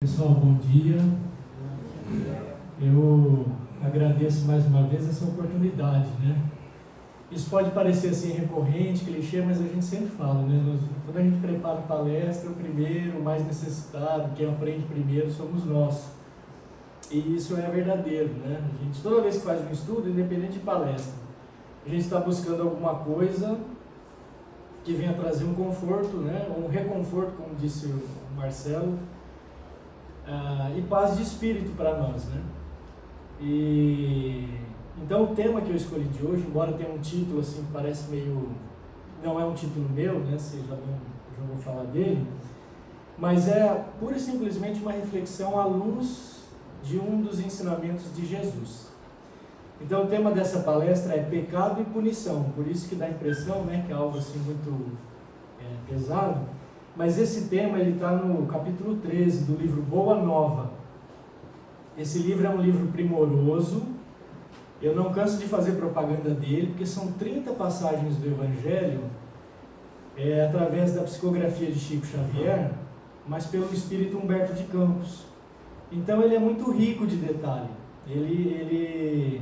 Pessoal, bom dia. Eu agradeço mais uma vez essa oportunidade, né? Isso pode parecer assim recorrente, clichê, mas a gente sempre fala, né? Quando a gente prepara a palestra, o primeiro, o mais necessitado, quem aprende primeiro somos nós. E isso é verdadeiro, né? A gente, toda vez que faz um estudo, independente de palestra, a gente está buscando alguma coisa que venha trazer um conforto, né? Um reconforto, como disse o Marcelo, e paz de espírito para nós, né? Então o tema que eu escolhi de hoje, embora tenha um título assim que parece meio, não é um título meu, né? Vocês já vão falar dele, mas é pura e simplesmente uma reflexão à luz de um dos ensinamentos de Jesus. Então o tema dessa palestra é pecado e punição, por isso que dá a impressão, né, que é algo assim muito pesado. Mas esse tema está no capítulo 13 do livro Boa Nova. Esse livro é um livro primoroso. Eu não canso de fazer propaganda dele, porque são 30 passagens do Evangelho, através da psicografia de Chico Xavier, mas pelo espírito Humberto de Campos. Então ele é muito rico de detalhe. Ele,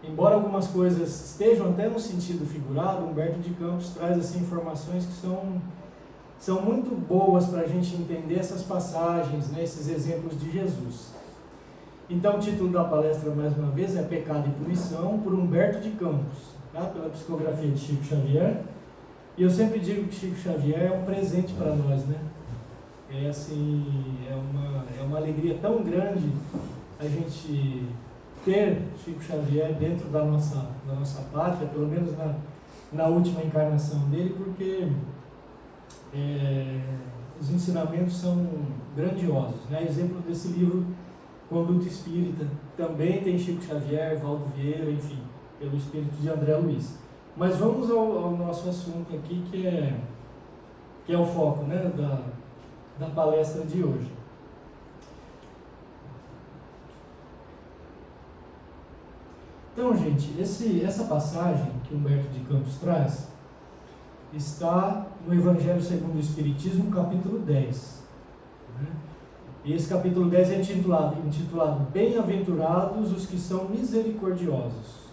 embora algumas coisas estejam até no sentido figurado, Humberto de Campos traz assim, informações que são muito boas para a gente entender essas passagens, né, esses exemplos de Jesus. Então o título da palestra, mais uma vez, é Pecado e Punição, por Humberto de Campos, tá? Pela psicografia de Chico Xavier. E eu sempre digo que Chico Xavier é um presente para nós, né? É uma alegria tão grande a gente ter Chico Xavier dentro da nossa pátria, pelo menos na última encarnação dele, porque os ensinamentos são grandiosos, né? Exemplo desse livro Conduta Espírita, também tem Chico Xavier, Valdo Vieira, enfim, pelo espírito de André Luiz. Mas vamos ao nosso assunto aqui, que é o foco, né, da palestra de hoje. Então, gente, essa passagem que Humberto de Campos traz está no Evangelho segundo o Espiritismo, capítulo 10. E esse capítulo 10 é intitulado Bem-aventurados os que são misericordiosos.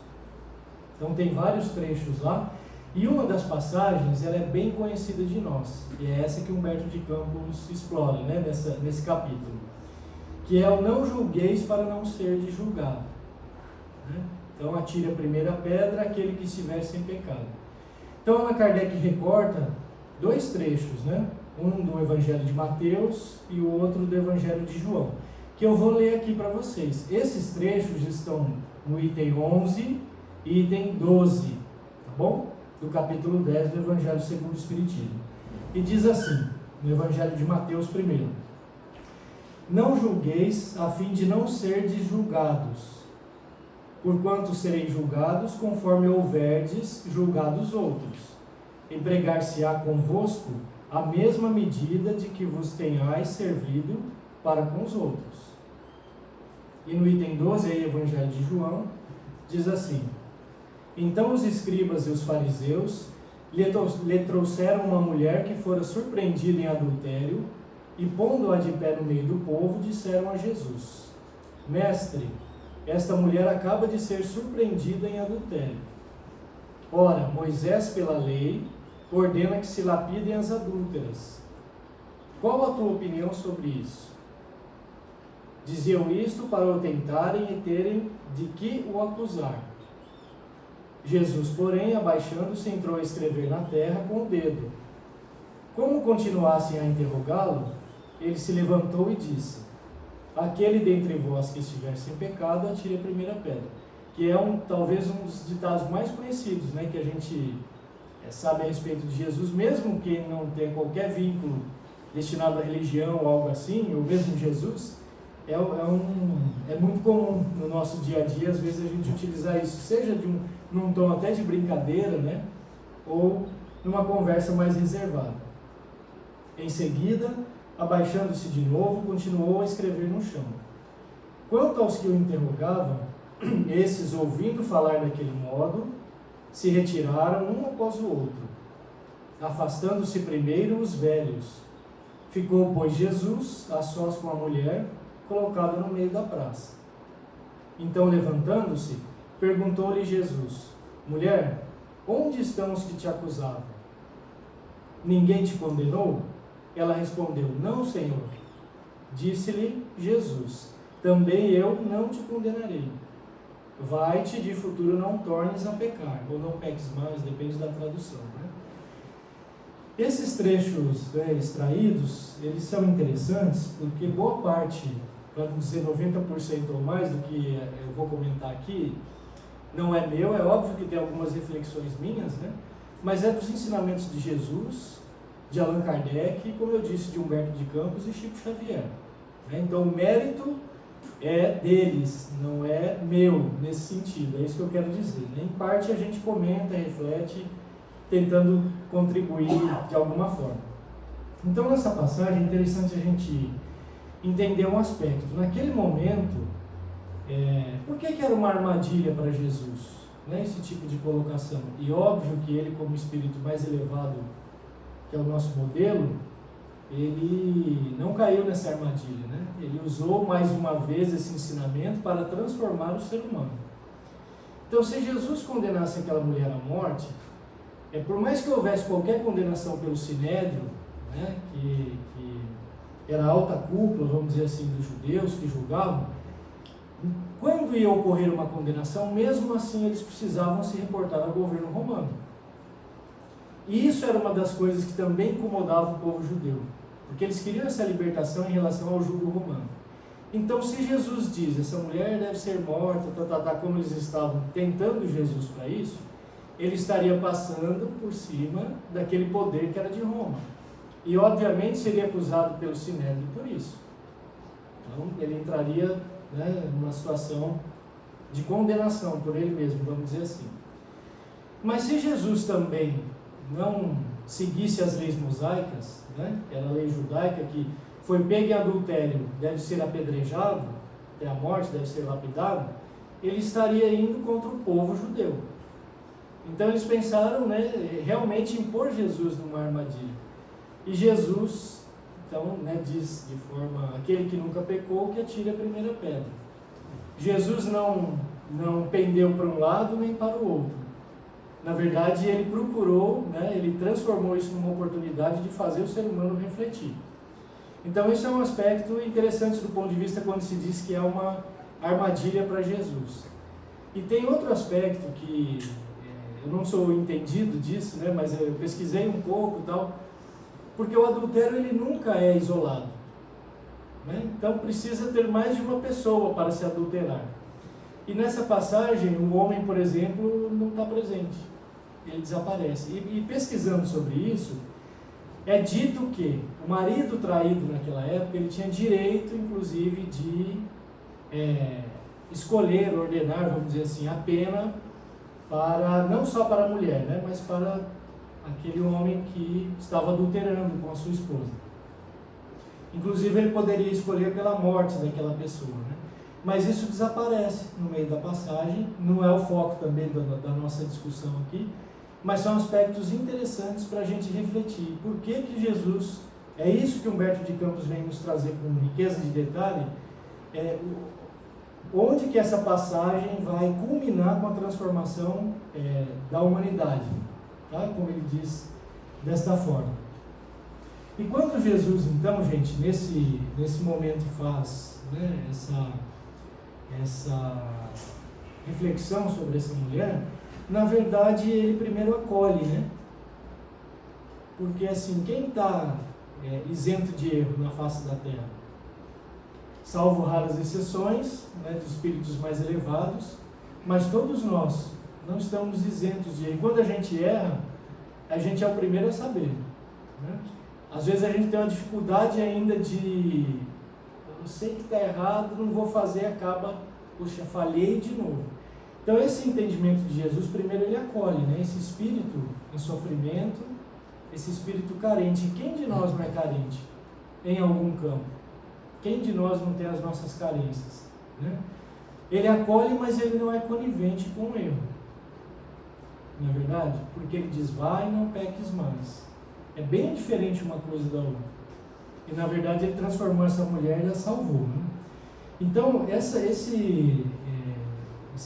Então tem vários trechos lá, e uma das passagens ela é bem conhecida de nós, e é essa que Humberto de Campos explora, né, nesse capítulo, que é o não julgueis para não ser de julgado. Então atire a primeira pedra aquele que estiver sem pecado. Então Allan Kardec recorta dois trechos, né? Um do Evangelho de Mateus e o outro do Evangelho de João, que eu vou ler aqui para vocês. Esses trechos estão no item 11 e item 12, tá bom? Do capítulo 10 do Evangelho segundo o Espiritismo. E diz assim, no Evangelho de Mateus primeiro: Não julgueis a fim de não serdes julgados, porquanto sereis julgados conforme houverdes julgados outros. Empregar-se-á convosco a mesma medida de que vos tenhais servido para com os outros. E no item 12, aí, Evangelho de João, diz assim: Então os escribas e os fariseus lhe trouxeram uma mulher que fora surpreendida em adultério, e pondo-a de pé no meio do povo, disseram a Jesus: Mestre, esta mulher acaba de ser surpreendida em adultério. Ora, Moisés, pela lei, ordena que se lapidem as adúlteras. Qual a tua opinião sobre isso? Diziam isto para o tentarem e terem de que o acusar. Jesus, porém, abaixando-se, entrou a escrever na terra com o dedo. Como continuassem a interrogá-lo, ele se levantou e disse: Aquele dentre vós que estiver sem pecado, atire a primeira pedra. Que é talvez um dos ditados mais conhecidos, né, que a gente sabe a respeito de Jesus, mesmo que não tenha qualquer vínculo destinado à religião ou algo assim, ou mesmo Jesus, é muito comum no nosso dia a dia, às vezes a gente utilizar isso, seja num tom até de brincadeira, né, ou numa conversa mais reservada. Em seguida, abaixando-se de novo, continuou a escrever no chão. Quanto aos que o interrogavam, esses, ouvindo falar daquele modo, se retiraram um após o outro, afastando-se primeiro os velhos, Ficou, pois, Jesus a sós com a mulher, colocado no meio da praça. Então, levantando-se, perguntou-lhe Jesus: mulher, onde estão os que te acusavam? Ninguém te condenou? Ela respondeu: não, Senhor. Disse-lhe Jesus: também eu não te condenarei. Vai-te, de futuro não tornes a pecar, ou não peques mais, depende da tradução, né? Esses trechos extraídos, eles são interessantes porque boa parte, para não dizer 90% ou mais do que eu vou comentar aqui, não é meu, é óbvio que tem algumas reflexões minhas, né? Mas é dos ensinamentos de Jesus, de Allan Kardec, e, como eu disse, de Humberto de Campos e Chico Xavier. Então o mérito é deles, não é meu nesse sentido, é isso que eu quero dizer. Em parte a gente comenta, reflete, tentando contribuir de alguma forma. Então nessa passagem é interessante a gente entender um aspecto. Naquele momento, por que era uma armadilha para Jesus? Esse tipo de colocação. E óbvio que ele, como espírito mais elevado, que é o nosso modelo, ele não caiu nessa armadilha, né? Ele usou mais uma vez esse ensinamento para transformar o ser humano. Então, se Jesus condenasse aquela mulher à morte, por mais que houvesse qualquer condenação pelo Sinédrio, né, que era a alta cúpula, vamos dizer assim, dos judeus que julgavam, quando ia ocorrer uma condenação, mesmo assim eles precisavam se reportar ao governo romano. E isso era uma das coisas que também incomodava o povo judeu, porque eles queriam essa libertação em relação ao jugo romano. Então, se Jesus diz, essa mulher deve ser morta, como eles estavam tentando Jesus para isso, ele estaria passando por cima daquele poder que era de Roma. E, obviamente, seria acusado pelo Sinédrio por isso. Então, ele entraria, numa situação de condenação por ele mesmo, vamos dizer assim. Mas se Jesus também não seguisse as leis mosaicas, que era a lei judaica, que foi pego em adultério, deve ser apedrejado até a morte, deve ser lapidado, ele estaria indo contra o povo judeu. Então eles pensaram, realmente impor Jesus numa armadilha. E Jesus, então, diz de forma, aquele que nunca pecou, que atire a primeira pedra. Jesus não pendeu para um lado nem para o outro. Na verdade, ele procurou, ele transformou isso numa oportunidade de fazer o ser humano refletir. Então, esse é um aspecto interessante do ponto de vista quando se diz que é uma armadilha para Jesus. E tem outro aspecto que eu não sou entendido disso, mas eu pesquisei um pouco e tal, porque o adultério ele nunca é isolado. Então, precisa ter mais de uma pessoa para se adulterar. E nessa passagem, o homem, por exemplo, não está presente. Ele desaparece. E pesquisando sobre isso, é dito que o marido traído naquela época, ele tinha direito, inclusive, de escolher, ordenar, vamos dizer assim, a pena para, não só para a mulher, mas para aquele homem que estava adulterando com a sua esposa. Inclusive, ele poderia escolher pela morte daquela pessoa, Mas isso desaparece no meio da passagem, não é o foco também da nossa discussão aqui, mas são aspectos interessantes para a gente refletir. Por que Jesus, é isso que Humberto de Campos vem nos trazer com riqueza de detalhe, onde que essa passagem vai culminar com a transformação da humanidade, como ele diz desta forma. E quando Jesus, então, gente, nesse momento faz essa reflexão sobre essa mulher, na verdade ele primeiro acolhe, porque assim, quem está isento de erro na face da terra? Salvo raras exceções, dos espíritos mais elevados, mas todos nós não estamos isentos de erro. E quando a gente erra, a gente é o primeiro a saber, Às vezes a gente tem uma dificuldade ainda eu sei que está errado, não vou fazer, acaba, puxa, falhei de novo. Então esse entendimento de Jesus, primeiro ele acolhe, esse espírito em sofrimento, esse espírito carente. Quem de nós não é carente em algum campo? Quem de nós não tem as nossas carências? Ele acolhe, mas ele não é conivente com o erro. Não é verdade? Porque ele diz, vai e não peques mais. É bem diferente uma coisa da outra. E na verdade ele transformou essa mulher e a salvou, né? Então, esse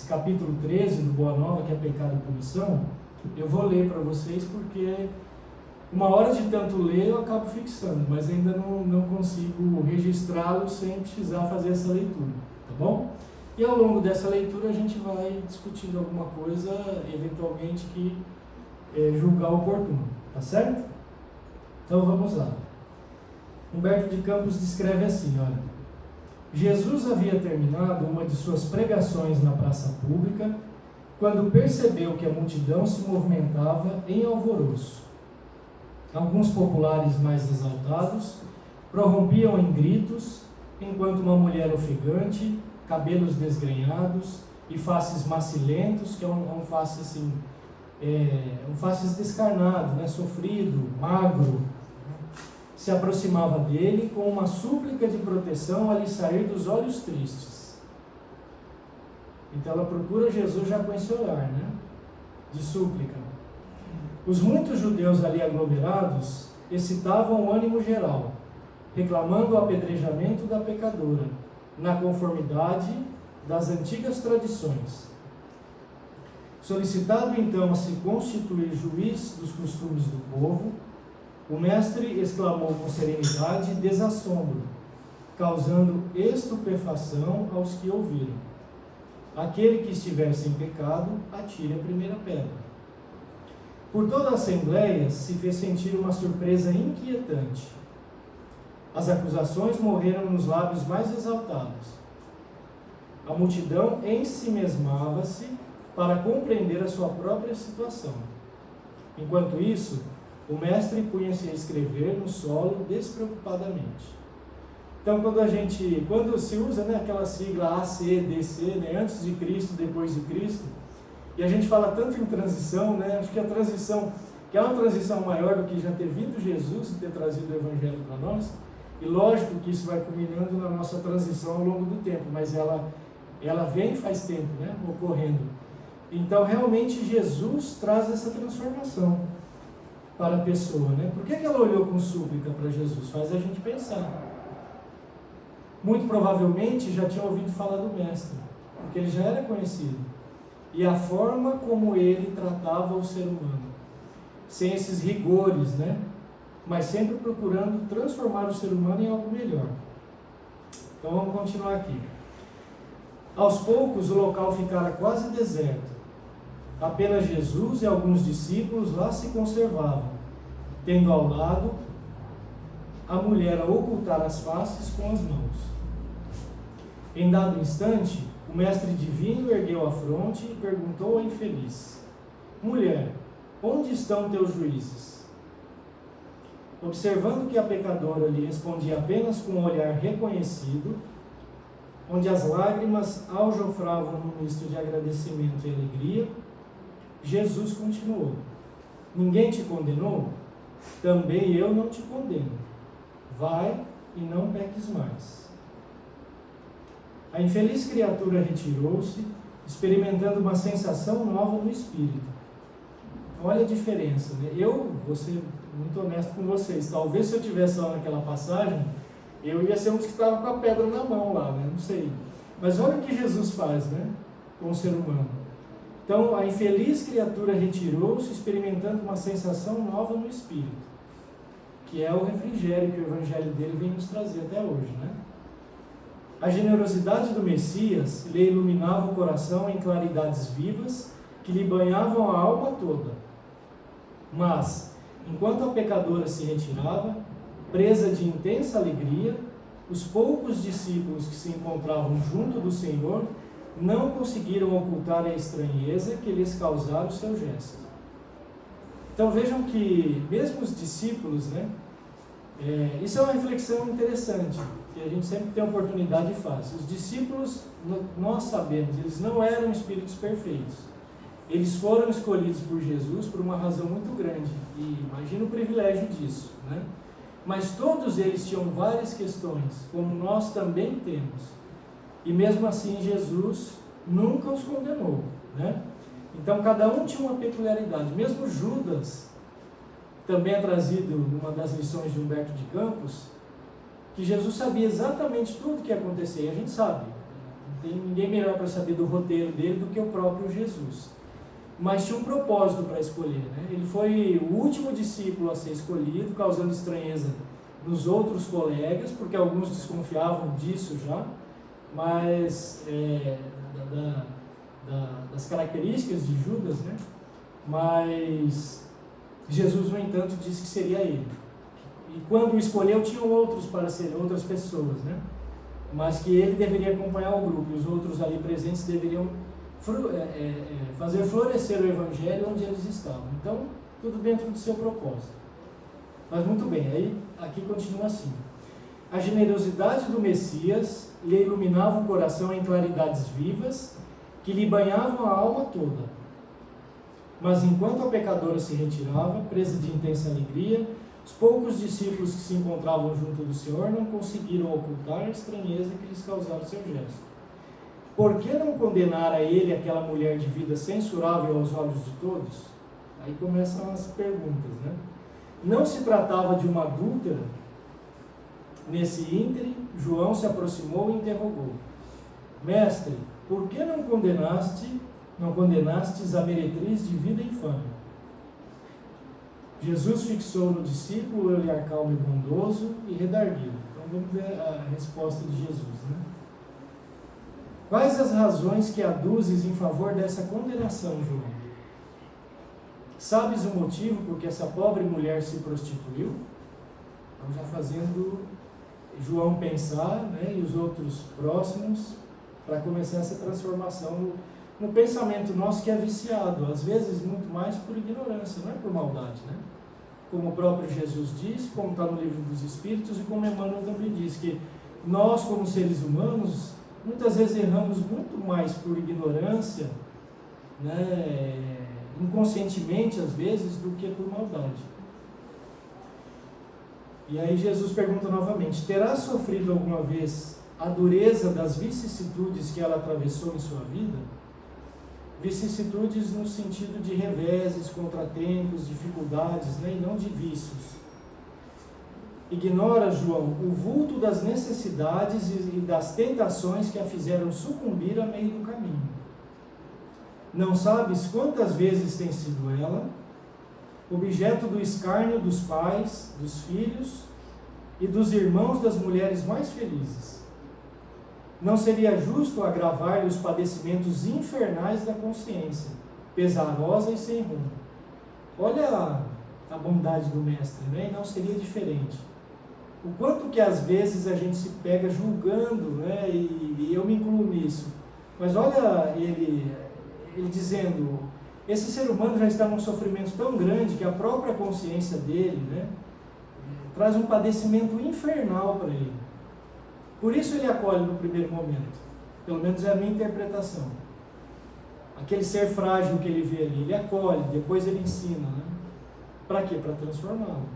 capítulo 13 do Boa Nova, que é pecado e punição, eu vou ler para vocês porque uma hora de tanto ler eu acabo fixando, mas ainda não consigo registrá-lo sem precisar fazer essa leitura, tá bom? E ao longo dessa leitura a gente vai discutindo alguma coisa, eventualmente, que julgar oportuno, tá certo? Então vamos lá. Humberto de Campos descreve assim, olha: Jesus havia terminado uma de suas pregações na praça pública quando percebeu que a multidão se movimentava em alvoroço. Alguns populares mais exaltados prorrompiam em gritos, enquanto uma mulher ofegante, cabelos desgrenhados e faces macilentos, que é um face assim, um faces descarnado, né, sofrido, magro, se aproximava dele com uma súplica de proteção a lhe sair dos olhos tristes. Então ela procura Jesus já com esse olhar, né, de súplica. Os muitos judeus ali aglomerados excitavam o ânimo geral, reclamando o apedrejamento da pecadora, na conformidade das antigas tradições. Solicitado então a se constituir juiz dos costumes do povo, o mestre exclamou com serenidade e desassombro, causando estupefação aos que ouviram: aquele que estiver sem pecado, atire a primeira pedra. Por toda a assembleia se fez sentir uma surpresa inquietante. As acusações morreram nos lábios mais exaltados. A multidão ensimesmava-se para compreender a sua própria situação. Enquanto isso, o mestre punha-se a escrever no solo despreocupadamente. Então, quando se usa, né, aquela sigla ACDC, né, antes de Cristo, depois de Cristo, e a gente fala tanto em transição, né, acho que a transição, que é uma transição maior do que já ter vindo Jesus e ter trazido o Evangelho para nós, e lógico que isso vai culminando na nossa transição ao longo do tempo, mas ela vem faz tempo, né, ocorrendo. Então, realmente, Jesus traz essa transformação para a pessoa, né? Por que ela olhou com súplica para Jesus? Faz a gente pensar. Muito provavelmente já tinha ouvido falar do Mestre, porque ele já era conhecido. E a forma como ele tratava o ser humano, sem esses rigores, né? Mas sempre procurando transformar o ser humano em algo melhor. Então vamos continuar aqui. Aos poucos o local ficara quase deserto. Apenas Jesus e alguns discípulos lá se conservavam, tendo ao lado a mulher a ocultar as faces com as mãos. Em dado instante, o mestre divino ergueu a fronte e perguntou à infeliz: mulher, onde estão teus juízes? Observando que a pecadora lhe respondia apenas com um olhar reconhecido, onde as lágrimas aljofravam num misto de agradecimento e alegria, Jesus continuou: ninguém te condenou? Também eu não te condeno. Vai e não peques mais. A infeliz criatura retirou-se, experimentando uma sensação nova no espírito. Olha a diferença, né? Eu vou ser muito honesto com vocês. Talvez se eu estivesse lá naquela passagem, eu ia ser um dos que estava com a pedra na mão lá, né? Não sei. Mas olha o que Jesus faz, né, com o ser humano. Então, a infeliz criatura retirou-se, experimentando uma sensação nova no espírito, que é o refrigério que o evangelho dele vem nos trazer até hoje, né? A generosidade do Messias lhe iluminava o coração em claridades vivas que lhe banhavam a alma toda. Mas, enquanto a pecadora se retirava, presa de intensa alegria, os poucos discípulos que se encontravam junto do Senhor não conseguiram ocultar a estranheza que lhes causara o seu gesto. Então vejam que mesmo os discípulos, né, isso é uma reflexão interessante, que a gente sempre tem a oportunidade e faz. Os discípulos, nós sabemos, eles não eram espíritos perfeitos. Eles foram escolhidos por Jesus por uma razão muito grande, e imagina o privilégio disso, né? Mas todos eles tinham várias questões, como nós também temos. E mesmo assim Jesus nunca os condenou, né? Então cada um tinha uma peculiaridade. Mesmo Judas, também é trazido numa das lições de Humberto de Campos, que Jesus sabia exatamente tudo o que ia acontecer, e a gente sabe, não tem ninguém melhor para saber do roteiro dele do que o próprio Jesus. Mas tinha um propósito para escolher, né? Ele foi o último discípulo a ser escolhido, causando estranheza nos outros colegas, porque alguns desconfiavam disso já, mas das características de Judas, né? Mas Jesus, no entanto, disse que seria ele. E quando o escolheu, tinham outros para serem outras pessoas, né? Mas que ele deveria acompanhar o grupo, e os outros ali presentes deveriam fazer florescer o Evangelho onde eles estavam. Então, tudo dentro do seu propósito. Mas muito bem, aí aqui continua assim. A generosidade do Messias lhe iluminava o coração em claridades vivas que lhe banhavam a alma toda. Mas enquanto a pecadora se retirava, presa de intensa alegria, os poucos discípulos que se encontravam junto do Senhor não conseguiram ocultar a estranheza que lhes causara o seu gesto. Por que não condenar a ele aquela mulher de vida censurável aos olhos de todos? Aí começam as perguntas, né? Não se tratava de uma adúltera? Nesse ínterim, João se aproximou e interrogou: Mestre, por que não condenastes a meretriz de vida infame? Jesus fixou no discípulo o olhar calmo e bondoso e redarguiu. Então vamos ver a resposta de Jesus, né? Quais as razões que aduzes em favor dessa condenação, João? Sabes o motivo por que essa pobre mulher se prostituiu? Então já fazendo João pensar, né, e os outros próximos, para começar essa transformação no pensamento nosso, que é viciado, às vezes muito mais por ignorância, não é por maldade, né? Como o próprio Jesus diz, como está no livro dos Espíritos, e como Emmanuel também diz, que nós, como seres humanos, muitas vezes erramos muito mais por ignorância, né, inconscientemente às vezes, do que por maldade. E aí Jesus pergunta novamente: terá sofrido alguma vez a dureza das vicissitudes que ela atravessou em sua vida? Vicissitudes no sentido de reveses, contratempos, dificuldades, né, e não de vícios. Ignora, João, o vulto das necessidades e das tentações que a fizeram sucumbir a meio do caminho. Não sabes quantas vezes tem sido ela objeto do escárnio dos pais, dos filhos e dos irmãos das mulheres mais felizes. Não seria justo agravar-lhe os padecimentos infernais da consciência, pesarosa e sem rumo. Olha a bondade do Mestre, né? E não seria diferente. O quanto que às vezes a gente se pega julgando, né? E eu me incluo nisso. Mas olha ele dizendo, esse ser humano já está num sofrimento tão grande que a própria consciência dele, né, traz um padecimento infernal para ele. Por isso ele acolhe no primeiro momento. Pelo menos é a minha interpretação. Aquele ser frágil que ele vê ali, ele acolhe, depois ele ensina, né? Para quê? Para transformá-lo.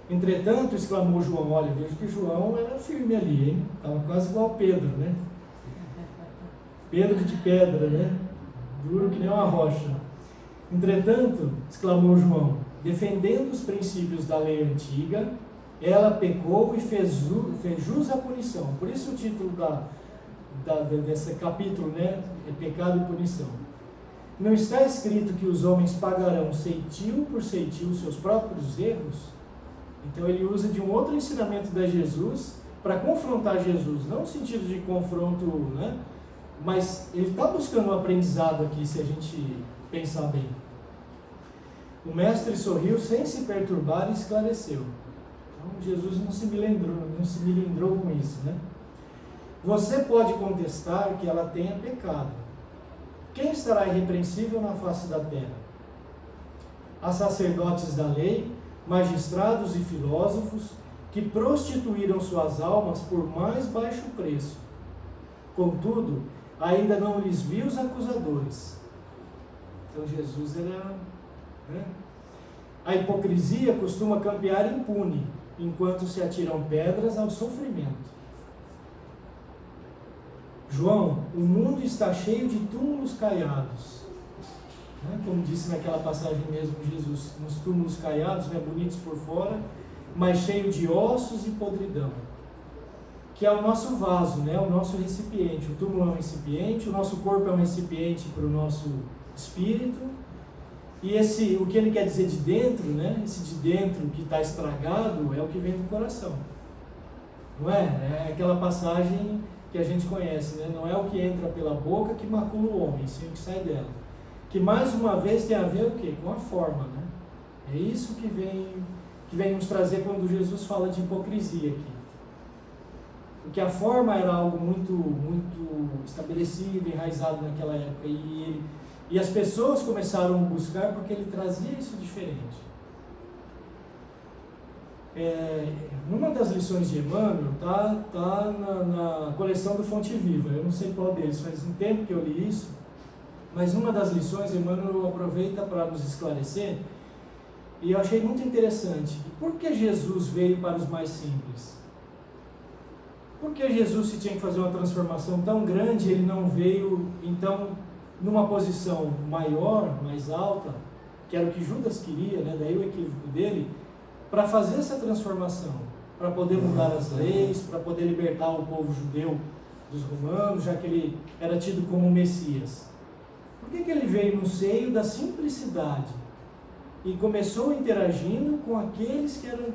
Entretanto, exclamou João, olha, vejo que João era firme ali, hein? Estava quase igual Pedro, né? Pedro de pedra, né? Duro que nem uma rocha. Entretanto, exclamou João, defendendo os princípios da lei antiga, ela pecou e fez jus à punição. Por isso o título desse capítulo, né, é Pecado e Punição. Não está escrito que os homens pagarão ceitil por ceitil os seus próprios erros? Então ele usa de um outro ensinamento de Jesus para confrontar Jesus, não no sentido de confronto, né? Mas ele está buscando um aprendizado aqui, se a gente pensar bem. O mestre sorriu sem se perturbar e esclareceu. Então Jesus não se melindrou com isso, né? Você pode contestar que ela tenha pecado. Quem estará irrepreensível na face da terra? Há sacerdotes da lei, magistrados e filósofos que prostituíram suas almas por mais baixo preço. Contudo, ainda não lhes vi os acusadores. Então Jesus era... né? A hipocrisia costuma campear impune, enquanto se atiram pedras ao sofrimento. João, o mundo está cheio de túmulos caiados. Como disse naquela passagem mesmo Jesus, uns túmulos caiados, né, bonitos por fora, mas cheio de ossos e podridão. Que é o nosso vaso, né? O nosso recipiente. O túmulo é um recipiente, o nosso corpo é um recipiente para o nosso espírito. E o que ele quer dizer de dentro, né? Esse de dentro que está estragado é o que vem do coração. Não é? É aquela passagem que a gente conhece, né? Não é o que entra pela boca que macula o homem, sim o que sai dela. Que mais uma vez tem a ver o quê? Com a forma, né? É isso que vem nos trazer quando Jesus fala de hipocrisia aqui. Porque a forma era algo muito estabelecido, enraizado naquela época. E as pessoas começaram a buscar porque ele trazia isso diferente. Numa das lições de Emmanuel, tá na coleção do Fonte Viva. Eu não sei qual deles, faz um tempo que eu li isso. Mas numa das lições, Emmanuel aproveita para nos esclarecer. E eu achei muito interessante. Por que Jesus veio para os mais simples? Por que Jesus, se tinha que fazer uma transformação tão grande, ele não veio, então, numa posição maior, mais alta, que era o que Judas queria, né? Daí o equívoco dele, para fazer essa transformação, para poder mudar as leis, para poder libertar o povo judeu dos romanos, já que ele era tido como Messias. Por que ele veio no seio da simplicidade e começou interagindo com aqueles que eram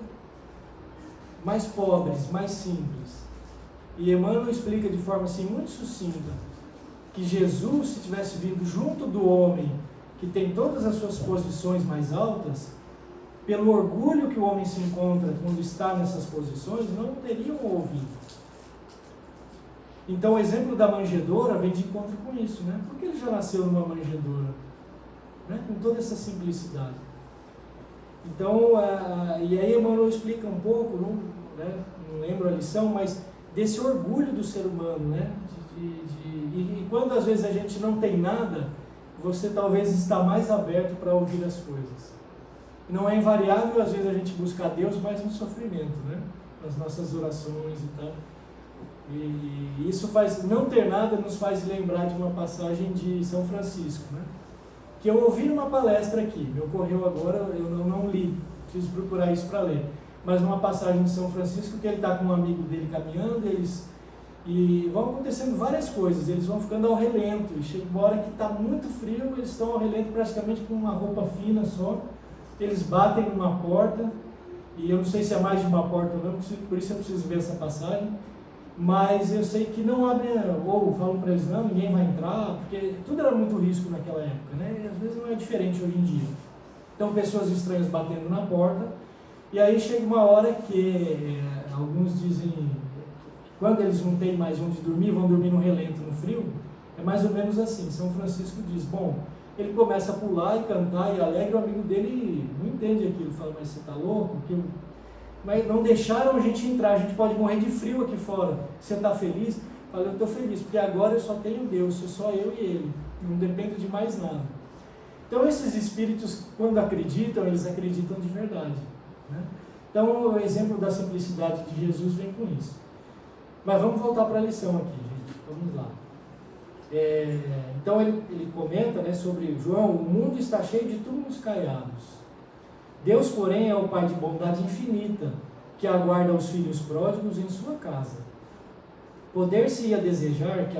mais pobres, mais simples? E Emmanuel explica de forma assim muito sucinta que Jesus, se tivesse vindo junto do homem que tem todas as suas posições mais altas, pelo orgulho que o homem se encontra quando está nessas posições, não teriam ouvido. Então o exemplo da manjedoura vem de encontro com isso, né? Porque ele já nasceu numa manjedoura, né? Com toda essa simplicidade. Então, e aí Emmanuel explica um pouco, não lembro a lição, mas desse orgulho do ser humano, né? E quando às vezes a gente não tem nada, você talvez está mais aberto para ouvir as coisas. Não é invariável às vezes a gente buscar Deus mais no sofrimento, né? Nas nossas orações e tal. E isso faz, não ter nada nos faz lembrar de uma passagem de São Francisco, né? Que eu ouvi numa palestra aqui, me ocorreu agora, eu não li, preciso procurar isso para ler. Mas numa passagem de São Francisco, que ele está com um amigo dele caminhando, e vão acontecendo várias coisas, eles vão ficando ao relento, e chega uma hora que está muito frio, eles estão ao relento praticamente com uma roupa fina só, eles batem numa porta, e eu não sei se é mais de uma porta ou não, por isso eu preciso ver essa passagem, mas eu sei que não abrem, ou falam para eles, não, ninguém vai entrar, porque tudo era muito risco naquela época, né? E às vezes não é diferente hoje em dia. Então pessoas estranhas batendo na porta, e aí chega uma hora que alguns dizem que quando eles não têm mais onde dormir, vão dormir no relento, no frio. É mais ou menos assim. São Francisco diz, bom, ele começa a pular e cantar e alegre, o amigo dele não entende aquilo, fala, mas você está louco? Mas não deixaram a gente entrar, a gente pode morrer de frio aqui fora. Você está feliz? Fala, eu estou feliz, porque agora eu só tenho Deus, sou só eu e Ele, não dependo de mais nada. Então esses espíritos, quando acreditam, eles acreditam de verdade, né? Então o exemplo da simplicidade de Jesus vem com isso. Mas vamos voltar para a lição aqui, gente, vamos lá. Então ele comenta, né, sobre João, o mundo está cheio de túmulos caiados. Deus, porém, é o Pai de bondade infinita, que aguarda os filhos pródigos em sua casa. Poder-se-ia desejar para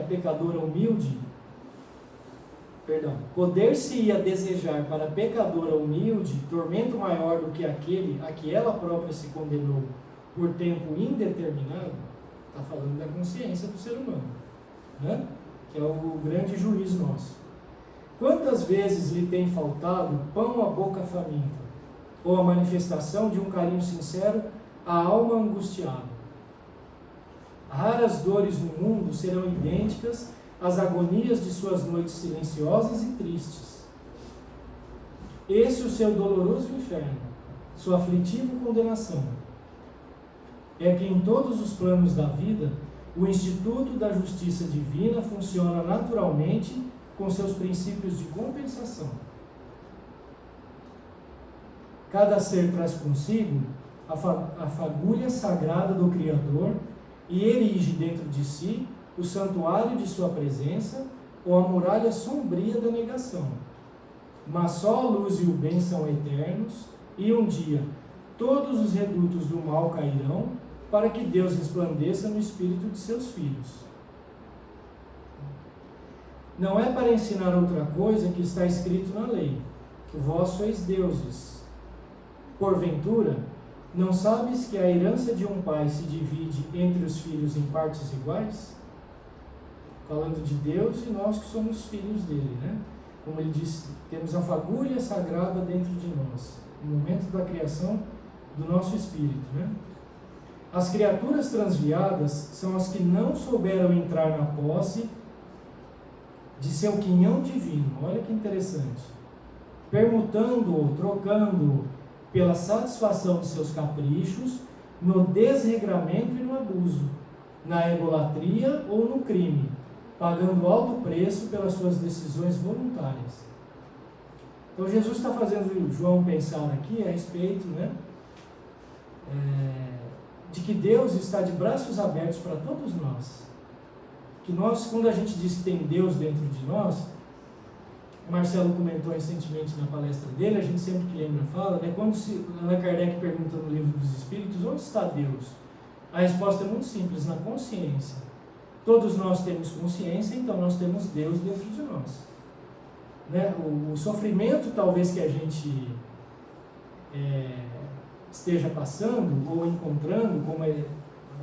a pecadora humilde tormento maior do que aquele a que ela própria se condenou por tempo indeterminado. Está falando da consciência do ser humano, né? Que é o grande juiz nosso. Quantas vezes lhe tem faltado pão à boca faminta, ou a manifestação de um carinho sincero à alma angustiada? Raras dores no mundo serão idênticas às agonias de suas noites silenciosas e tristes. Esse é o seu doloroso inferno, sua aflitiva condenação. É que em todos os planos da vida, o Instituto da Justiça Divina funciona naturalmente com seus princípios de compensação. Cada ser traz consigo a fagulha sagrada do Criador e erige dentro de si o santuário de sua presença ou a muralha sombria da negação. Mas só a luz e o bem são eternos, e um dia todos os redutos do mal cairão, para que Deus resplandeça no espírito de seus filhos. Não é para ensinar outra coisa que está escrito na lei, que vós sois deuses. Porventura, não sabes que a herança de um pai se divide entre os filhos em partes iguais? Falando de Deus e nós que somos filhos dele, né? Como ele disse, temos a fagulha sagrada dentro de nós, no momento da criação do nosso espírito, né? As criaturas transviadas são as que não souberam entrar na posse de seu quinhão divino. Olha que interessante. Permutando-o, trocando-o pela satisfação de seus caprichos, no desregramento e no abuso, na egolatria ou no crime, pagando alto preço pelas suas decisões voluntárias. Então Jesus está fazendo João pensar aqui a respeito, né, de que Deus está de braços abertos para todos nós. Que nós, quando a gente diz que tem Deus dentro de nós, o Marcelo comentou recentemente na palestra dele, a gente sempre que lembra fala, né, quando Allan Kardec pergunta no Livro dos Espíritos, onde está Deus? A resposta é muito simples, na consciência. Todos nós temos consciência, então nós temos Deus dentro de nós. Né? O sofrimento talvez que a gente esteja passando ou encontrando, como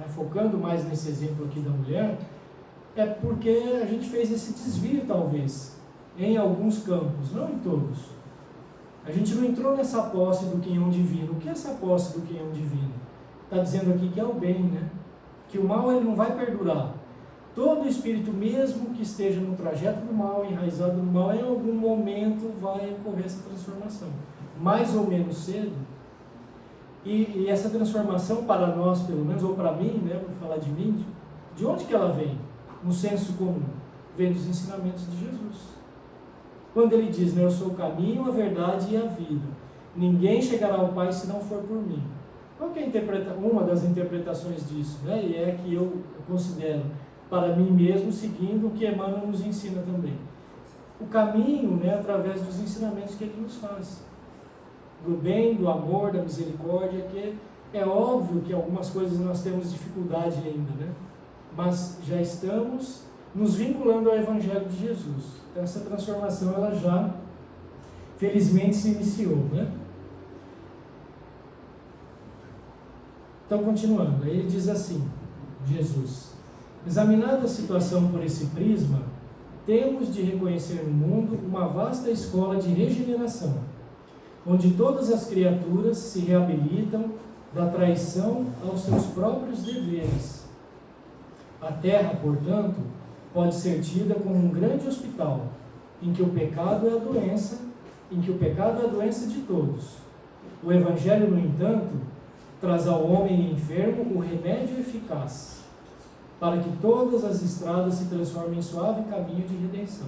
focando mais nesse exemplo aqui da mulher, é porque a gente fez esse desvio talvez, em alguns campos, não em todos. A gente não entrou nessa posse do quinhão divino. O que é essa posse do quinhão divino? Está dizendo aqui que é o bem, né? Que o mal ele não vai perdurar. Todo espírito, mesmo que esteja no trajeto do mal, enraizado no mal, em algum momento vai ocorrer essa transformação. Mais ou menos cedo. E essa transformação para nós, pelo menos, ou para mim, né, vou falar de mim, de onde que ela vem? No senso comum. Vem dos ensinamentos de Jesus. Quando ele diz, né, eu sou o caminho, a verdade e a vida. Ninguém chegará ao Pai se não for por mim. Qual que é uma das interpretações disso? Né? E é que eu considero para mim mesmo, seguindo o que Emmanuel nos ensina também. O caminho, né, através dos ensinamentos que ele nos faz. Do bem, do amor, da misericórdia, que é óbvio que algumas coisas nós temos dificuldade ainda, né? Mas já estamos nos vinculando ao Evangelho de Jesus. Então essa transformação, ela já, felizmente, se iniciou, né? Então, continuando, aí ele diz assim, Jesus: examinada a situação por esse prisma, temos de reconhecer no mundo uma vasta escola de regeneração, onde todas as criaturas se reabilitam da traição aos seus próprios deveres. A Terra, portanto, pode ser tida como um grande hospital, em que o pecado é a doença, de todos. O Evangelho, no entanto, traz ao homem enfermo o remédio eficaz, para que todas as estradas se transformem em suave caminho de redenção.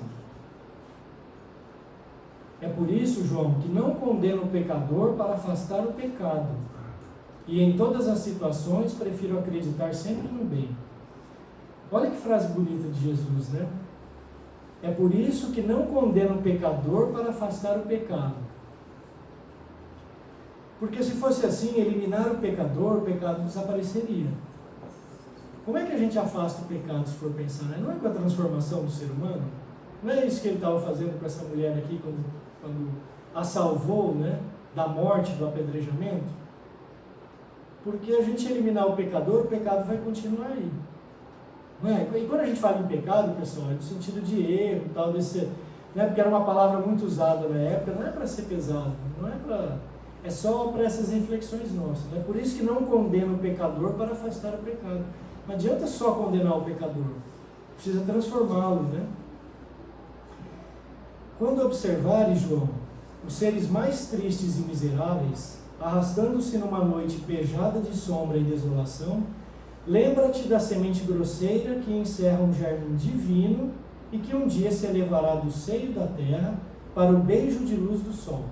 É por isso, João, que não condena o pecador para afastar o pecado, e em todas as situações prefiro acreditar sempre no bem. Olha que frase bonita de Jesus, né? É por isso que não condena o pecador para afastar o pecado. Porque se fosse assim, eliminar o pecador, o pecado desapareceria. Como é que a gente afasta o pecado, se for pensar, né? Não é com a transformação do ser humano? Não é isso que ele estava fazendo com essa mulher aqui, quando a salvou, né, da morte, do apedrejamento? Porque a gente eliminar o pecador, o pecado vai continuar aí. Não é? E quando a gente fala em pecado, pessoal, é no sentido de erro, tal, desse, né, porque era uma palavra muito usada na época, não é para ser pesado, não é para... É só para essas reflexões nossas. É por isso que não condena o pecador para afastar o pecado. Não adianta só condenar o pecador. Precisa transformá-lo, né? Quando observares, João, os seres mais tristes e miseráveis, arrastando-se numa noite pejada de sombra e desolação, lembra-te da semente grosseira que encerra um germe divino e que um dia se elevará do seio da terra para o beijo de luz do sol.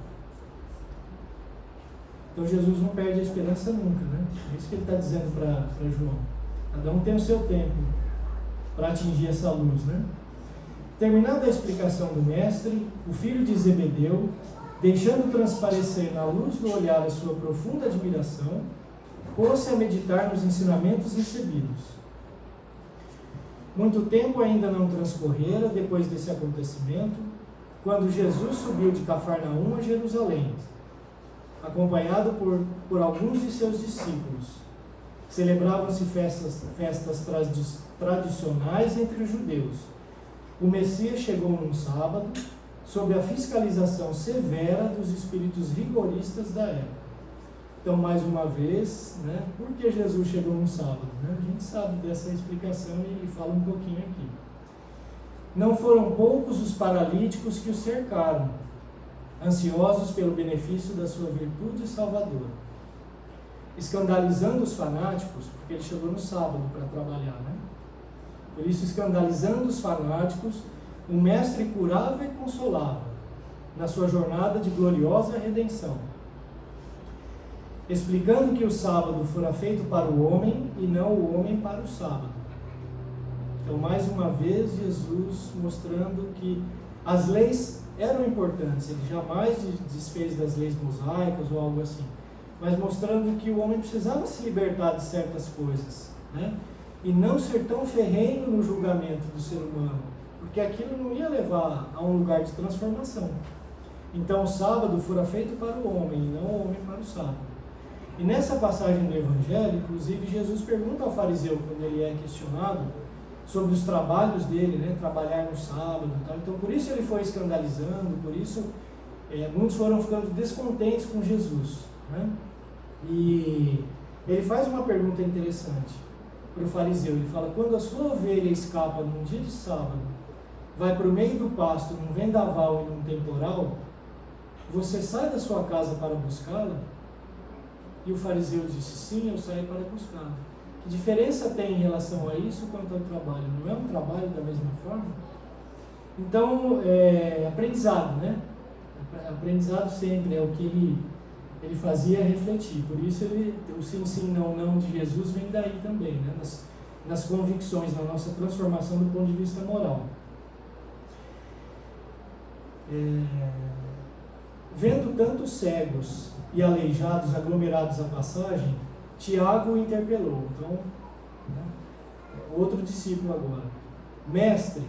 Então Jesus não perde a esperança nunca, né? É isso que ele está dizendo para João. Cada um tem o seu tempo para atingir essa luz, né? Terminada a explicação do mestre, o filho de Zebedeu Deixando transparecer na luz do olhar a sua profunda admiração, pôs-se a meditar nos ensinamentos recebidos. Muito tempo ainda não transcorrera depois desse acontecimento, quando Jesus subiu de Cafarnaum a Jerusalém, acompanhado por alguns de seus discípulos. Celebravam-se festas tradicionais entre os judeus. O Messias chegou num sábado, sob a fiscalização severa dos espíritos rigoristas da época. Então, mais uma vez, né, por que Jesus chegou num sábado? Né? A gente sabe dessa explicação e fala um pouquinho aqui. Não foram poucos os paralíticos que o cercaram, ansiosos pelo benefício da sua virtude salvadora. Escandalizando os fanáticos, porque ele chegou no sábado para trabalhar, né? Por isso, escandalizando os fanáticos, o Mestre curava e consolava na sua jornada de gloriosa redenção, explicando que o sábado fora feito para o homem e não o homem para o sábado. Então, mais uma vez, Jesus mostrando que as leis eram importantes, ele jamais desfez das leis mosaicas ou algo assim, mas mostrando que o homem precisava se libertar de certas coisas, né? E não ser tão ferrenho no julgamento do ser humano, porque aquilo não ia levar a um lugar de transformação. Então, o sábado fora feito para o homem e não o homem para o sábado. E nessa passagem do Evangelho, inclusive, Jesus pergunta ao fariseu, quando ele é questionado, sobre os trabalhos dele, né? Trabalhar no sábado e tal. Então, por isso ele foi escandalizando, por isso muitos foram ficando descontentes com Jesus, né? E ele faz uma pergunta interessante para o fariseu. Ele fala: quando a sua ovelha escapa num dia de sábado, vai para o meio do pasto, num vendaval e num temporal, você sai da sua casa para buscá-la? E o fariseu disse: sim, eu saí para buscá-la. Que diferença tem em relação a isso quanto ao trabalho? Não é um trabalho da mesma forma? Então, aprendizado, né? Aprendizado sempre é o que ele fazia refletir. Por isso, o sim, sim, não, não de Jesus vem daí também, né? Nas convicções, na nossa transformação do ponto de vista moral. Vendo tantos cegos e aleijados aglomerados à passagem, Tiago o interpelou. Então, né, outro discípulo agora: Mestre,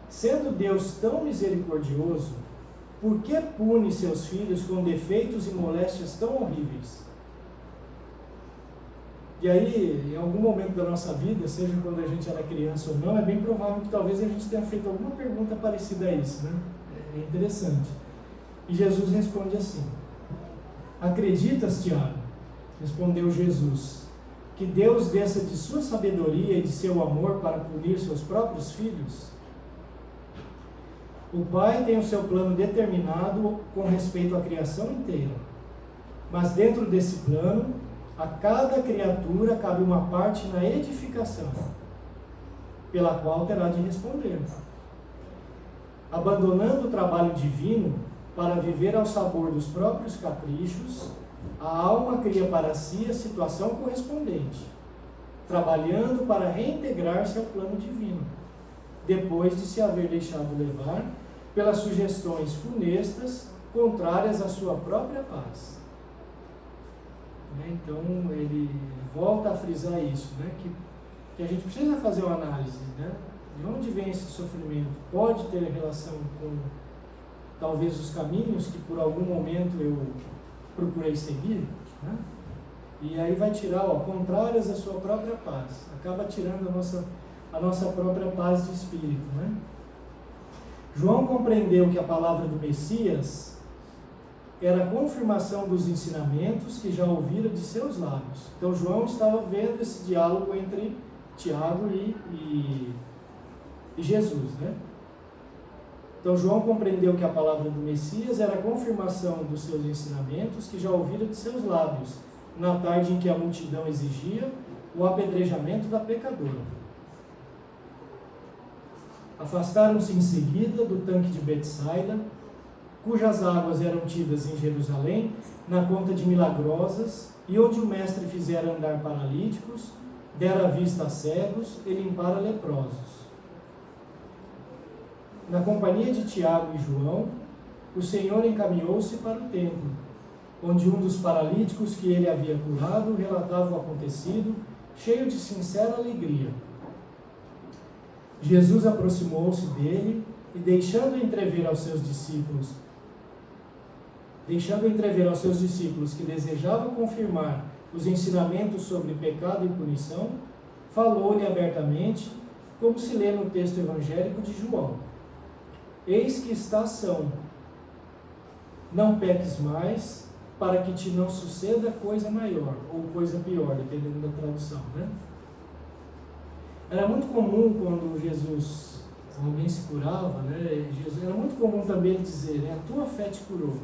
sendo Deus tão misericordioso, por que pune seus filhos com defeitos e moléstias tão horríveis? E aí, em algum momento da nossa vida, seja quando a gente era criança ou não, é bem provável que talvez a gente tenha feito alguma pergunta parecida a isso, né? É interessante. E Jesus responde assim: acreditas, Tiago? Respondeu Jesus: que Deus desça de sua sabedoria e de seu amor para punir seus próprios filhos? O Pai tem o seu plano determinado com respeito à criação inteira, mas dentro desse plano, a cada criatura cabe uma parte na edificação, pela qual terá de responder. Abandonando o trabalho divino para viver ao sabor dos próprios caprichos, a alma cria para si a situação correspondente, trabalhando para reintegrar-se ao plano divino, depois de se haver deixado levar pelas sugestões funestas contrárias à sua própria paz. Então, ele volta a frisar isso, né? Que a gente precisa fazer uma análise, né? De onde vem esse sofrimento? Pode ter relação com, talvez, os caminhos que por algum momento eu procurei seguir, né? E aí vai tirar, contrárias à sua própria paz. Acaba tirando a nossa própria paz de espírito, né? João compreendeu que a palavra do Messias era a confirmação dos ensinamentos que já ouvira de seus lábios. Então João estava vendo esse diálogo entre Tiago e Jesus, né? Então João compreendeu que a palavra do Messias era a confirmação dos seus ensinamentos que já ouvira de seus lábios, na tarde em que a multidão exigia o apedrejamento da pecadora. Afastaram-se em seguida do tanque de Betsaida, cujas águas eram tidas em Jerusalém, na conta de milagrosas, e onde o mestre fizera andar paralíticos, dera vista a cegos e limpara leprosos. Na companhia de Tiago e João, o Senhor encaminhou-se para o templo, onde um dos paralíticos que ele havia curado relatava o acontecido, cheio de sincera alegria. Jesus aproximou-se dele e, deixando entrever aos seus discípulos que desejava confirmar os ensinamentos sobre pecado e punição, falou-lhe abertamente, como se lê no texto evangélico de João: eis que está a ação, não peques mais, para que te não suceda coisa maior, ou coisa pior, dependendo da tradução, né? Era muito comum quando alguém se curava, né? Era muito comum também ele dizer, né? A tua fé te curou.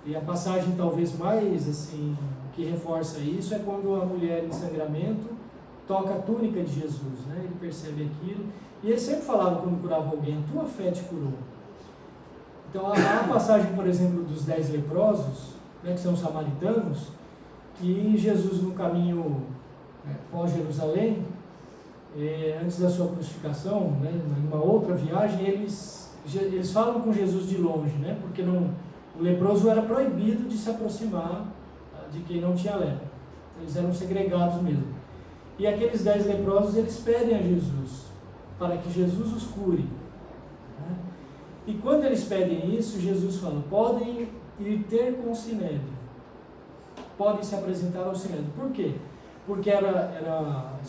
E a passagem talvez mais, assim, que reforça isso é quando a mulher em sangramento toca a túnica de Jesus, né? Ele percebe aquilo. E ele sempre falava quando curava alguém, a tua fé te curou. Então, a passagem, por exemplo, dos 10 leprosos, né, que são samaritanos, que Jesus, no caminho pós-Jerusalém, antes da sua crucificação, né, numa outra viagem, eles falam com Jesus de longe, né, porque o leproso era proibido de se aproximar de quem não tinha lepra. Eles eram segregados mesmo. E aqueles 10 leprosos, eles pedem a Jesus, para que Jesus os cure. Né? E quando eles pedem isso, Jesus fala, podem ir ter com o Sinédrio. Podem se apresentar ao Sinédrio. Por quê? Porque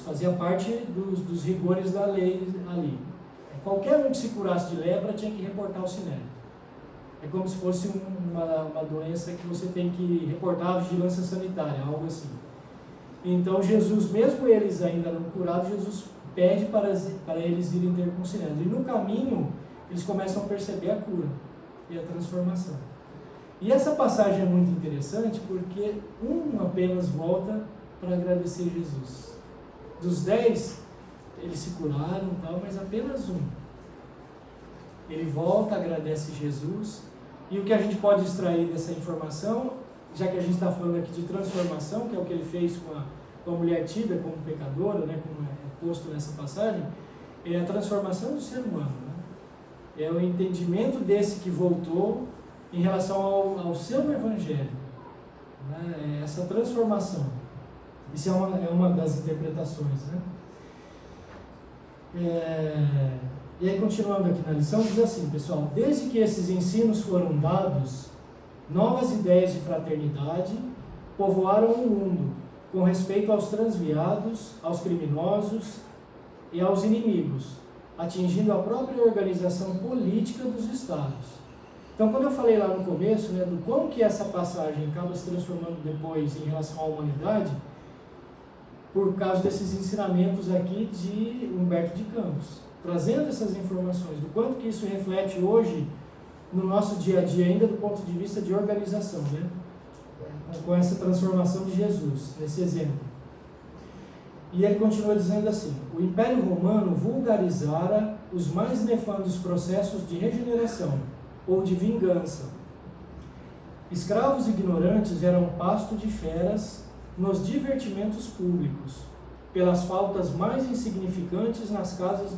fazia parte dos rigores da lei ali. Qualquer um que se curasse de lepra tinha que reportar ao Sinédrio. É como se fosse uma doença que você tem que reportar à vigilância sanitária, algo assim. Então Jesus, mesmo eles ainda não curados, Jesus pede para eles irem ter com o Sinédrio. E no caminho, eles começam a perceber a cura e a transformação. E essa passagem é muito interessante porque um apenas volta para agradecer Jesus. Dos 10, eles se curaram e tal, mas apenas um. Ele volta, agradece Jesus. E o que a gente pode extrair dessa informação, já que a gente está falando aqui de transformação, que é o que ele fez com a mulher tida como pecadora, né, como é posto nessa passagem, é a transformação do ser humano. Né? É o entendimento desse que voltou em relação ao seu evangelho. Né? É essa transformação. Isso é uma das interpretações. Né? E aí, continuando aqui na lição, diz assim, pessoal: desde que esses ensinos foram dados, novas ideias de fraternidade povoaram o mundo, com respeito aos transviados, aos criminosos e aos inimigos, atingindo a própria organização política dos estados. Então, quando eu falei lá no começo, né, do como que essa passagem acaba se transformando depois em relação à humanidade, por causa desses ensinamentos aqui de Humberto de Campos, trazendo essas informações, do quanto que isso reflete hoje no nosso dia a dia, ainda do ponto de vista de organização, né? Com essa transformação de Jesus, nesse exemplo. E ele continua dizendo assim: o Império Romano vulgarizara os mais nefandos processos de regeneração ou de vingança. Escravos ignorantes eram pasto de feras nos divertimentos públicos, pelas faltas mais insignificantes nas casas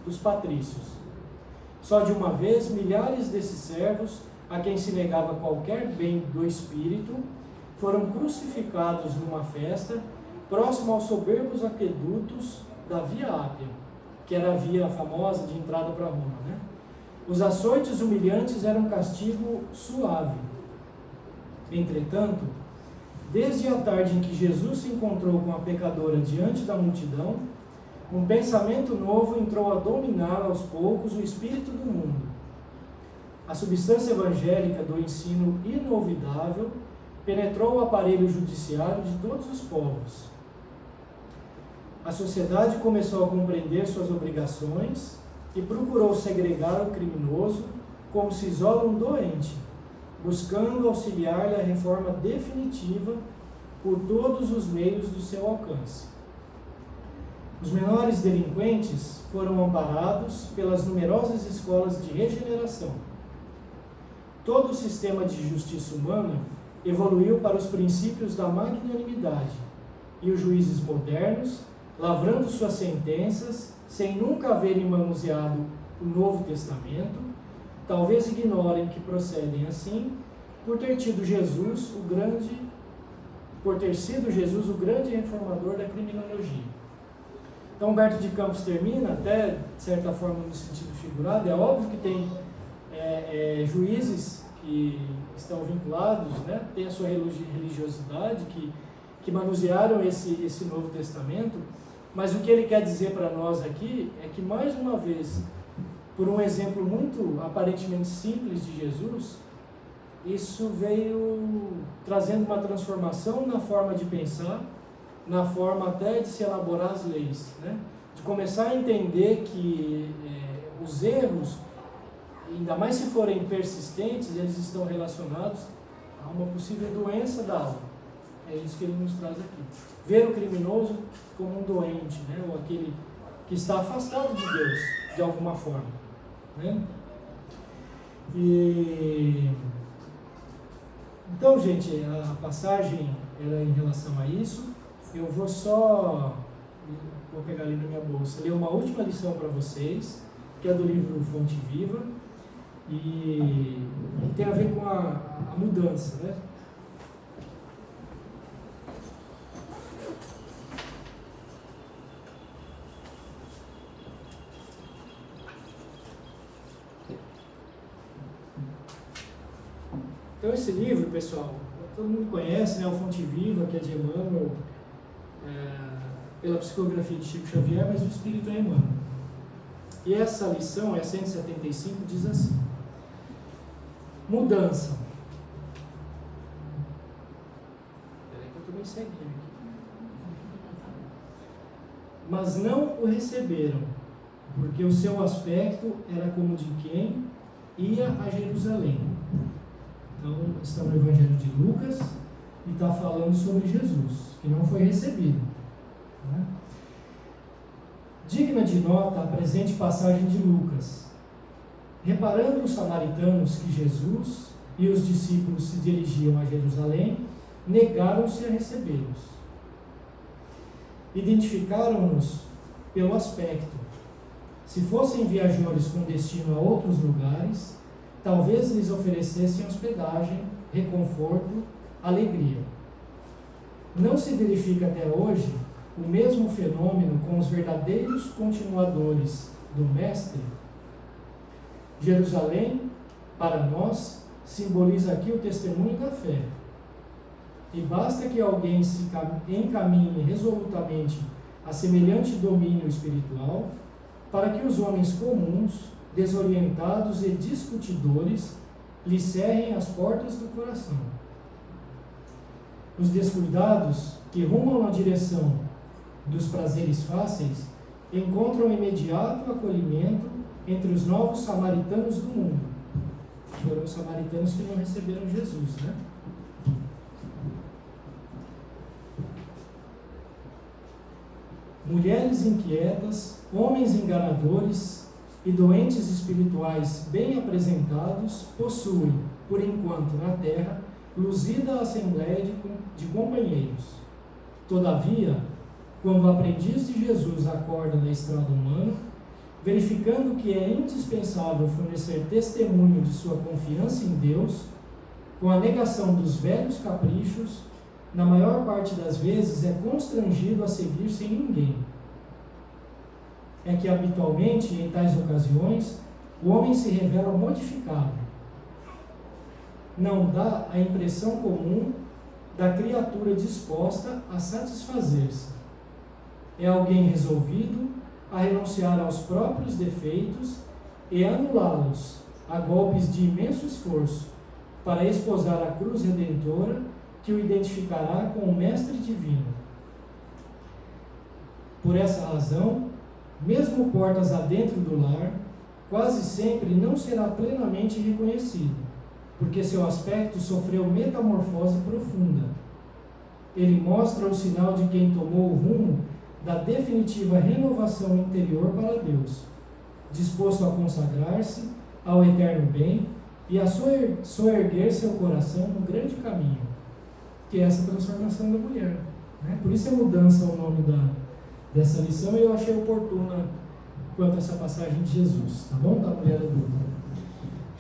dos patrícios. Só de uma vez, milhares desses servos, a quem se negava qualquer bem do espírito, foram crucificados numa festa, próximo aos soberbos aquedutos da Via Ápia, que era a via famosa de entrada para Roma. Né? Os açoites humilhantes eram um castigo suave. Entretanto, desde a tarde em que Jesus se encontrou com a pecadora diante da multidão, um pensamento novo entrou a dominar aos poucos o espírito do mundo. A substância evangélica do ensino inolvidável penetrou o aparelho judiciário de todos os povos. A sociedade começou a compreender suas obrigações e procurou segregar o criminoso como se isola um doente, buscando auxiliar-lhe a reforma definitiva por todos os meios do seu alcance. Os menores delinquentes foram amparados pelas numerosas escolas de regeneração. Todo o sistema de justiça humana evoluiu para os princípios da magnanimidade, e os juízes modernos, lavrando suas sentenças, sem nunca haverem manuseado o Novo Testamento, talvez ignorem que procedem assim, por ter sido Jesus o grande reformador da criminologia. Então, Humberto de Campos termina, até de certa forma no sentido figurado. É óbvio que tem juízes que estão vinculados, né, tem a sua religiosidade, que manusearam esse Novo Testamento, mas o que ele quer dizer para nós aqui é que, mais uma vez, por um exemplo muito aparentemente simples de Jesus, isso veio trazendo uma transformação na forma de pensar, na forma até de se elaborar as leis, né? De começar a entender que os erros, ainda mais se forem persistentes, eles estão relacionados a uma possível doença da alma. É isso que ele nos traz aqui. Ver o criminoso como um doente, né? Ou aquele que está afastado de Deus, de alguma forma, né? Então, gente, a passagem era em relação a isso. Eu vou pegar ali na minha bolsa, ler uma última lição para vocês, que é do livro Fonte Viva, e tem a ver com a mudança, né? Então, esse livro, pessoal, todo mundo conhece, né? O Fonte Viva, que é de Emmanuel, pela psicografia de Chico Xavier, mas o espírito é Emmanuel. E essa lição, a 175, diz assim: mudança. Peraí que eu estou meio ceguinho aqui. Mas não o receberam, porque o seu aspecto era como de quem ia a Jerusalém. Então, está no Evangelho de Lucas e está falando sobre Jesus, que não foi recebido, né? Digna de nota a presente passagem de Lucas. Reparando os samaritanos que Jesus e os discípulos se dirigiam a Jerusalém, negaram-se a recebê-los. Identificaram-nos pelo aspecto. Se fossem viajores com destino a outros lugares, talvez lhes oferecessem hospedagem, reconforto, alegria. Não se verifica até hoje o mesmo fenômeno com os verdadeiros continuadores do Mestre? Jerusalém, para nós, simboliza aqui o testemunho da fé. E basta que alguém se encaminhe resolutamente a semelhante domínio espiritual para que os homens comuns, desorientados e discutidores, lhe cerrem as portas do coração. Os descuidados, que rumam na direção dos prazeres fáceis, encontram imediato acolhimento entre os novos samaritanos do mundo. Foram os samaritanos que não receberam Jesus, né? Mulheres inquietas, homens enganadores e doentes espirituais bem apresentados possuem, por enquanto na terra, luzida a assembleia de companheiros. Todavia, quando o aprendiz de Jesus acorda na estrada humana, verificando que é indispensável fornecer testemunho de sua confiança em Deus, com a negação dos velhos caprichos, na maior parte das vezes é constrangido a seguir sem ninguém. É que habitualmente, em tais ocasiões, o homem se revela modificado. Não dá a impressão comum da criatura disposta a satisfazer-se. É alguém resolvido a renunciar aos próprios defeitos e anulá-los a golpes de imenso esforço para esposar a cruz redentora que o identificará com o Mestre Divino. Por essa razão, mesmo portas adentro do lar, quase sempre não será plenamente reconhecido, porque seu aspecto sofreu metamorfose profunda. Ele mostra o sinal de quem tomou o rumo da definitiva renovação interior para Deus, disposto a consagrar-se ao eterno bem e a soerguer seu coração no grande caminho, que é essa transformação da mulher, né? Por isso é mudança o nome dessa lição, e eu achei oportuna quanto a essa passagem de Jesus, tá bom? Da mulher adulta.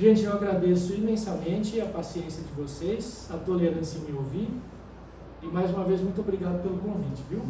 Gente, eu agradeço imensamente a paciência de vocês, a tolerância em me ouvir, e mais uma vez muito obrigado pelo convite, viu?